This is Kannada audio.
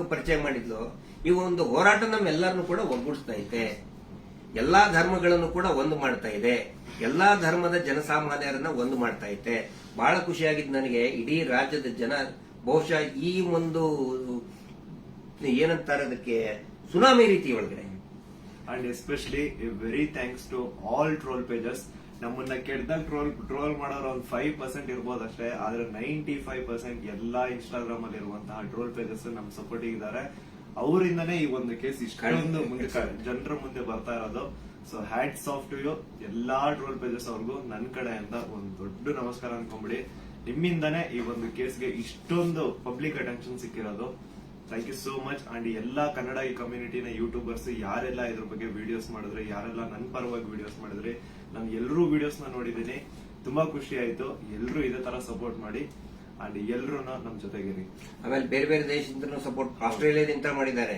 ಪರಿಚಯ ಮಾಡಿದ್ಲು. ಈ ಒಂದು ಹೋರಾಟ ನಮ್ಮೆಲ್ಲರನ್ನು ಕೂಡ ಒಗ್ಗೂಡಿಸ್ತಾ ಐತೆ. ಎಲ್ಲಾ ಧರ್ಮಗಳನ್ನು ಕೂಡ ಒಂದು ಮಾಡ್ತಾ ಇದೆ. ಎಲ್ಲಾ ಧರ್ಮದ ಜನಸಾಮಾನ್ಯರನ್ನ ಒಂದು ಮಾಡ್ತಾ ಐತೆ. ಬಹಳ ಖುಷಿಯಾಗಿದ್ದು ನನಗೆ. ಇಡೀ ರಾಜ್ಯದ ಜನ ಬಹುಶಃ ಈ ಒಂದು ಏನಂತಾರೆ ಅದಕ್ಕೆ ಸುನಾಮಿ ರೀತಿ ಒಳಗಡೆ. And especially very thanks to all troll pages. ನಮ್ಮನ್ನ ಕೆಟ್ಟದಾಗ ಟ್ರೋಲ್ ಮಾಡೋರು ಒಂದು 5% ಇರ್ಬೋದಷ್ಟೇ, ಆದ್ರೆ 95% ಎಲ್ಲಾ ಇನ್ಸ್ಟಾಗ್ರಾಮ್ ಅಲ್ಲಿ ಇರುವಂತಹ ಟ್ರೋಲ್ ಪೇಜಸ್ ನಮ್ ಸಪೋರ್ಟ್ ಇದ್ದಾರೆ. ಅವರಿಂದನೇ ಈ ಒಂದು ಕೇಸ್ ಇಷ್ಟೊಂದು ಮುಂದೆ ಜನರ ಮುಂದೆ ಬರ್ತಾ ಇರೋದು. So hats off to you ಎಲ್ಲಾ ಟ್ರೋಲ್ ಪೇಜಸ್ ಅವ್ರಿಗೂ ನನ್ನ ಕಡೆಯಿಂದ ಒಂದು ದೊಡ್ಡ ನಮಸ್ಕಾರ ಅನ್ಕೊಂಬಿಡಿ. ನಿಮ್ಮಿಂದಾನೇ ಈ ಒಂದು ಕೇಸ್ಗೆ ಇಷ್ಟೊಂದು ಪಬ್ಲಿಕ್ ಅಟೆನ್ಷನ್ ಸಿಕ್ಕಿರೋದು. Thank you so much. And ಎಲ್ಲಾ ಕನ್ನಡ ಈ ಕಮ್ಯುನಿಟಿನ ಯೂಟ್ಯೂಬರ್ಸ್ ಯಾರೆಲ್ಲ ಇದ್ರ ಬಗ್ಗೆ ವಿಡಿಯೋಸ್ ಮಾಡಿದ್ರೆ, ಯಾರೆಲ್ಲ ನನ್ನ ಪರವಾಗಿ ವಿಡಿಯೋಸ್ ಮಾಡಿದ್ರೆ, ನಾನು ಎಲ್ಲರೂ ವಿಡಿಯೋಸ್ ನ ನೋಡಿದ್ದೀನಿ. ತುಂಬಾ ಖುಷಿ ಆಯ್ತು. ಎಲ್ಲರೂ ಇದೇ ತರ ಸಪೋರ್ಟ್ ಮಾಡಿ ಅಂಡ್ ಎಲ್ಲರೂ ನಮ್ ಜೊತೆಗಿರಿ. ಆಮೇಲೆ ಬೇರೆ ಬೇರೆ ದೇಶದಿಂದ ಸಪೋರ್ಟ್, ಆಸ್ಟ್ರೇಲಿಯಾದಿಂದ ಮಾಡಿದ್ದಾರೆ.